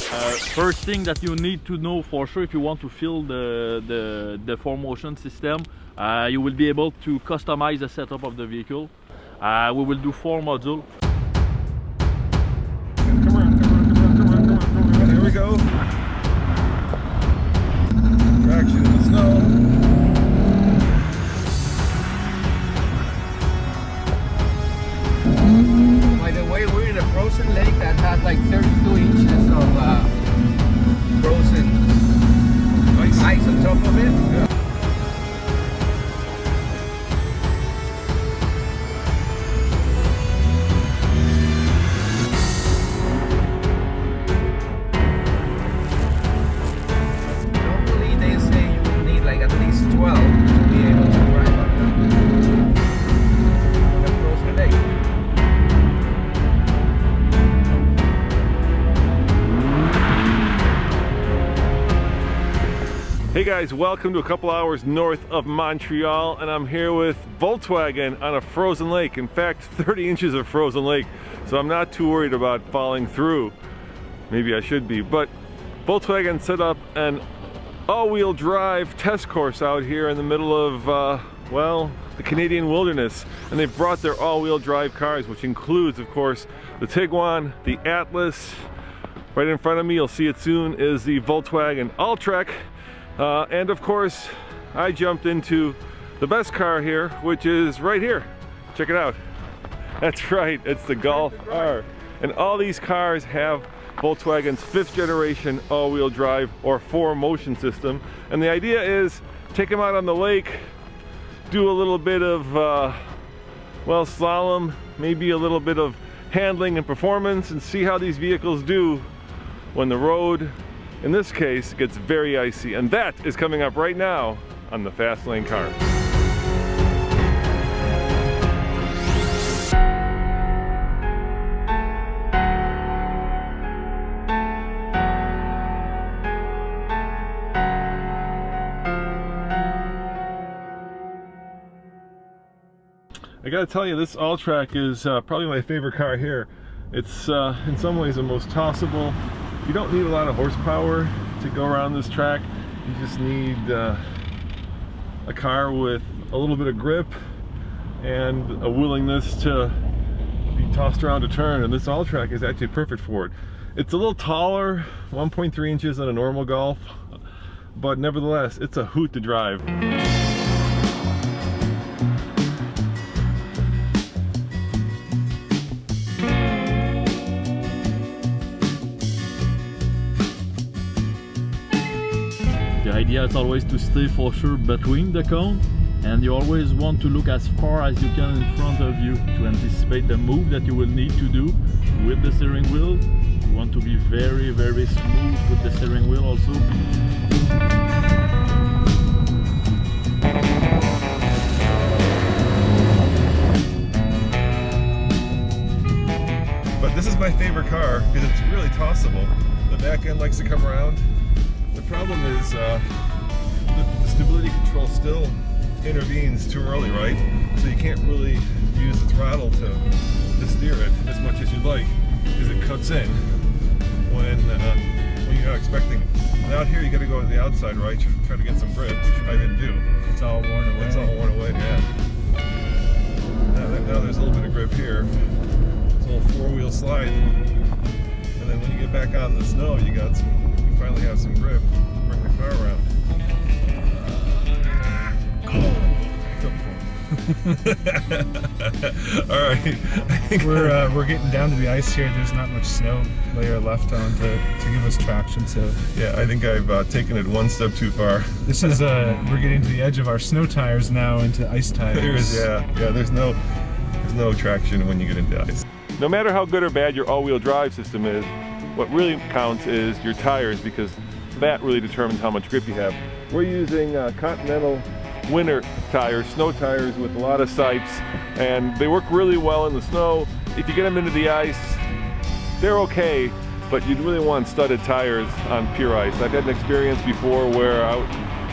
First thing that you need to know for sure if you want to fill the 4Motion system, you will be able to customize the setup of the vehicle. We will do 4 modules. Come on. Here we go. Traction in the snow. By the way, we're in a frozen lake that has like 32 inches of frozen ice on top of it. Yeah. Normally they say you will need like at least 12 to be able to drive on a frozen lake. Hey guys, welcome to a couple hours north of Montreal, and I'm here with Volkswagen on a frozen lake. In fact, 30 inches of frozen lake, so I'm not too worried about falling through. Maybe I should be, but Volkswagen set up an all-wheel drive test course out here in the middle of, well, the Canadian wilderness, and they've brought their all-wheel drive cars, which includes, of course, the Tiguan, the Atlas. Right in front of me, you'll see it soon, is the Volkswagen Alltrack. And of course, I jumped into the best car here, which is right here. Check it out. That's right, it's the Golf R. And all these cars have Volkswagen's 5th generation all-wheel drive or 4Motion system. And the idea is take them out on the lake, do a little bit of, well, slalom, maybe a little bit of handling and performance, and see how these vehicles do when the road, in this case, gets very icy. And that is coming up right now on the Fast Lane Car. I gotta tell you, this Alltrack is probably my favorite car here. It's in some ways the most tossable. You don't need a lot of horsepower to go around this track. You just need a car with a little bit of grip and a willingness to be tossed around a turn, and this Alltrack is actually perfect for it. It's a little taller, 1.3 inches than a normal Golf, but nevertheless, it's a hoot to drive. The idea is always to stay for sure between the cone, and you always want to look as far as you can in front of you to anticipate the move that you will need to do with the steering wheel. You want to be very, very smooth with the steering wheel also. But this is my favorite car because it's really tossable. The back end likes to come around. The problem is the stability control still intervenes too early, right? So you can't really use the throttle to steer it as much as you'd like, because it cuts in when you're not expecting. And out here you got to go to the outside, right? Try to get some grip, which I didn't do. It's all worn away. It's all worn away, yeah. Now there's a little bit of grip here. It's a little four-wheel slide, and then when you get back on the snow, you finally have some grip to bring the car around. All right, I think We're getting down to the ice here. There's not much snow layer left on to give us traction. So yeah, I think I've taken it one step too far. this is we're getting to the edge of our snow tires now into ice tires. There's no traction when you get into ice. No matter how good or bad your all-wheel drive system is, what really counts is your tires, because that really determines how much grip you have. We're using Continental winter tires, snow tires with a lot of sipes, and they work really well in the snow. If you get them into the ice, they're okay, but you'd really want studded tires on pure ice. I've had an experience before where I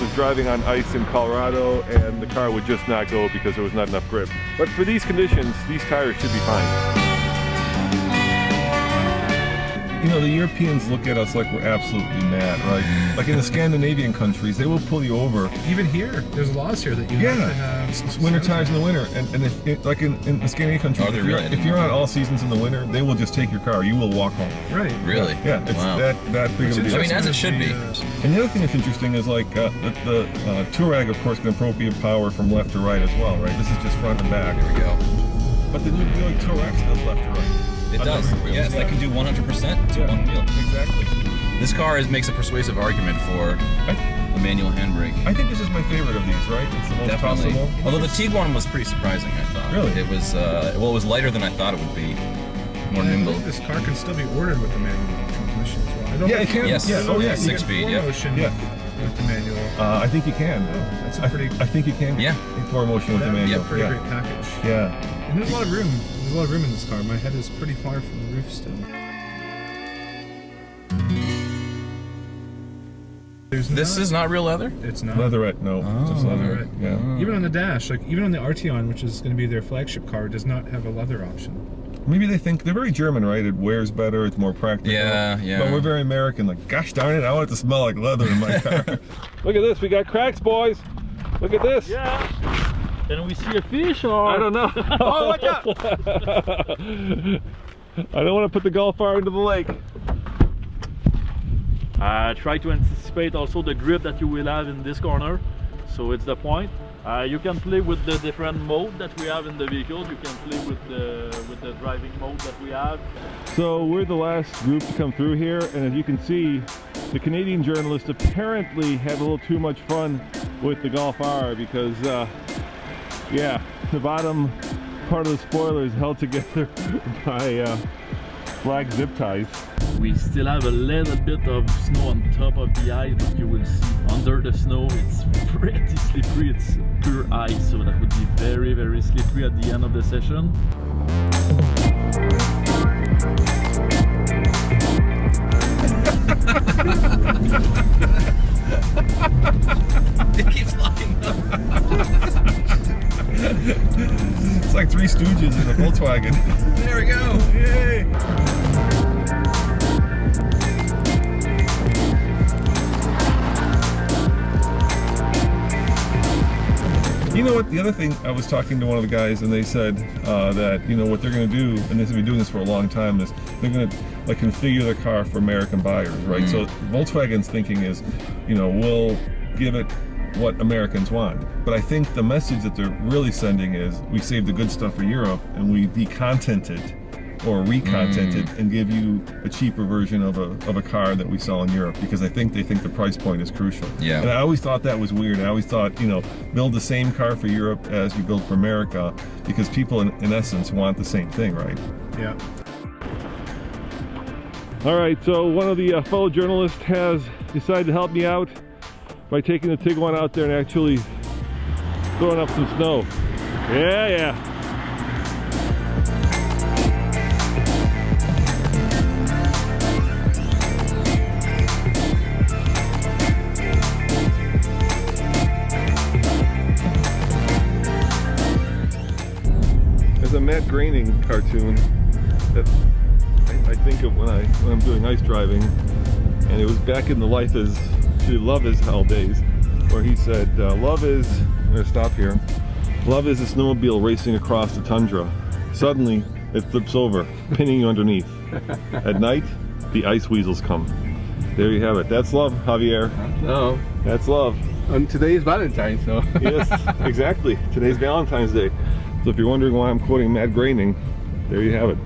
was driving on ice in Colorado and the car would just not go because there was not enough grip. But for these conditions, these tires should be fine. you know, the Europeans look at us like we're absolutely mad, right? Like in the Scandinavian countries, they will pull you over. Even here, there's laws here that you have to have. It's winter tires in the winter, and if like in the Scandinavian countries, if you're on all seasons in the winter, they will just take your car. You will walk home. Right. Really? Yeah, it's that big of a deal. I mean, as it should be. And the other thing that's interesting is like the Touareg, of course, can appropriate power from left to right as well, right? This is just front and back. There we go. But the new Buick Touareg does left to right. It does. Yes, that can do 100% to one wheel. Exactly. This car makes a persuasive argument for the manual handbrake. I think this is my favorite of these, right? It's the most Definitely. possible. Although the Tiguan was pretty surprising, I thought. Really? It was, well, it was lighter than I thought it would be. More I nimble. believe this car can still be ordered with the manual transmission as well. I don't Yeah, think it can. Yes. Yeah. Oh, yeah. 6-speed, yeah. motion with the manual. I think you can. That's a pretty. I think you can. Yeah. 4-motion with the That'd be manual. a pretty great package. Yeah. And there's a lot of room. There's a lot of room in this car. My head is pretty far from the roof still. This is not real leather? It's not. Leatherette, no. Just leatherette. Yeah. Even on the dash, like even on the Arteon, which is going to be their flagship car, does not have a leather option. Maybe they think they're very German, right? It wears better, it's more practical. Yeah, yeah. But we're very American. Like, gosh darn it, I want it to smell like leather in my car. Look at this, we got cracks, boys. Look at this. Yeah. Can we see a fish or? I don't know. Oh, watch out! I don't want to put the Golf R into the lake. Try to anticipate also the grip that you will have in this corner. So it's the point. You can play with the different mode that we have in the vehicle. You can play with the driving mode that we have. So we're the last group to come through here, and as you can see, the Canadian journalists apparently had a little too much fun with the Golf R because, yeah, the bottom part of the spoiler is held together by black zip ties. We still have a little bit of snow on top of the ice, but you will see under the snow it's pretty slippery. It's pure ice, so that would be very, very slippery at the end of the session. It keeps locking up. It's like Three Stooges in a Volkswagen. There we go. Yay! You know what, the other thing, I was talking to one of the guys and they said that, you know, what they're going to do, and they've been doing this for a long time, is they're going to like configure the car for American buyers, right? So Volkswagen's thinking is, you know, we'll give it what Americans want. But I think the message that they're really sending is we save the good stuff for Europe and we decontent it or recontent it and give you a cheaper version of a car that we sell in Europe, because I think they think the price point is crucial. Yeah. And I always thought that was weird. I always thought, you know, build the same car for Europe as you build for America, because people in essence want the same thing, right? Yeah. All right, so one of the fellow journalists has decided to help me out by taking the Tiguan out there and actually throwing up some snow. Yeah, yeah. There's a Matt Groening cartoon that I think of when I'm doing ice driving, and it was back in the Love Is Hell days, where he said, love is, I'm gonna stop here, love is a snowmobile racing across the tundra. Suddenly, it flips over, pinning you underneath. At night, the ice weasels come. There you have it. That's love, Javier. No. That's love. And today is Valentines, so. Yes, exactly. Today's Valentine's Day. So if you're wondering why I'm quoting Matt Groening, there you have it.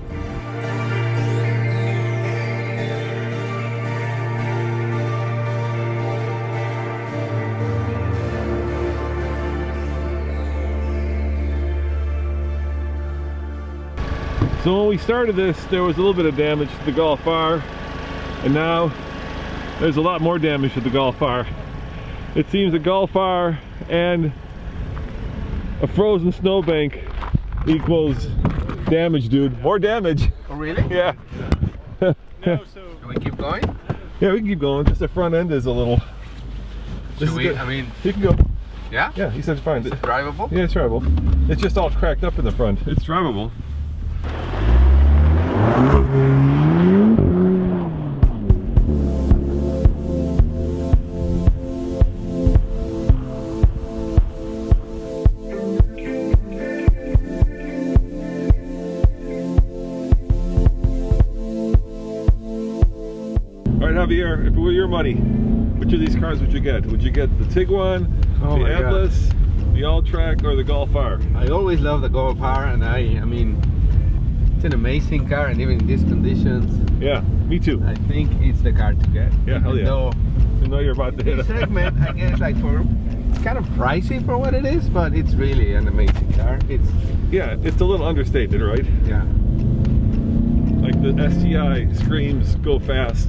So when we started this, there was a little bit of damage to the Golf R, and now there's a lot more damage to the Golf R. It seems the Golf R and a frozen snowbank equals damage, dude. More damage. Oh, really? Yeah. Can we keep going? Yeah, we can keep going. Just the front end is a little. Should we? I mean, You can go. yeah? Yeah, he said it's fine. Is it drivable? Yeah, it's drivable. It's just all cracked up in the front. It's drivable. All right, Javier, if it were your money, which of these cars would you get? Would you get the Tiguan, the Atlas, the All-Track, or the Golf R? I always love the Golf R, and I mean, it's an amazing car, and even in these conditions, Yeah, me too. I think it's the car to get. Yeah, hell yeah. Though You know you're about to hit this it. segment, I guess, like it's kind of pricey for what it is, but it's really an amazing car. Yeah, it's a little understated, right? Yeah. Like the STI screams go fast.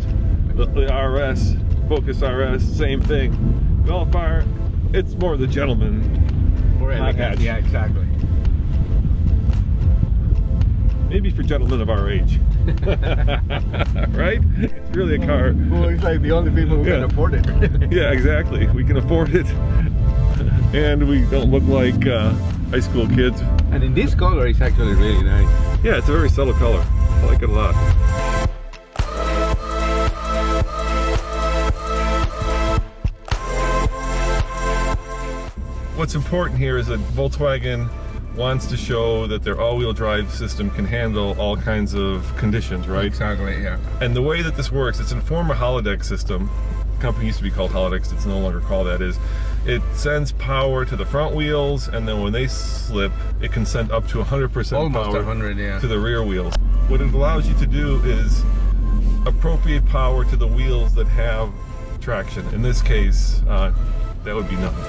The RS, Focus RS, same thing. Golf R, it's more the gentleman. Or hot hatch. Yeah, exactly. Maybe for gentlemen of our age. Right? It's really a car. Well, it's like the only people who can afford it. Yeah, exactly. We can afford it. And we don't look like high school kids. And in this color, it's actually really nice. Yeah, it's a very subtle color. I like it a lot. What's important here is that Volkswagen wants to show that their all-wheel drive system can handle all kinds of conditions, right? Exactly, yeah. And the way that this works, it's in a former holodeck system. The company used to be called Holodeck, it's no longer called that. It sends power to the front wheels, and then when they slip, it can send up to 100% Almost power 100, yeah. to the rear wheels. What it allows you to do is appropriate power to the wheels that have traction. In this case, that would be nothing.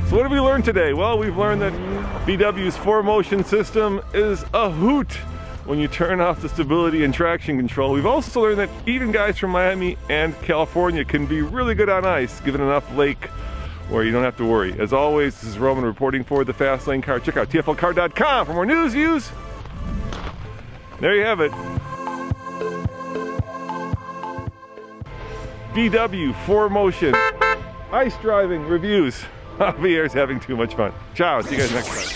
So what have we learned today? Well, we've learned that VW's 4Motion system is a hoot when you turn off the stability and traction control. We've also learned that even guys from Miami and California can be really good on ice, given enough lake where you don't have to worry. As always, this is Roman reporting for the Fast Lane Car. Check out tflcar.com for more news, views. There you have it. VW 4Motion ice driving reviews. Javier's having too much fun. Ciao, see you guys next time.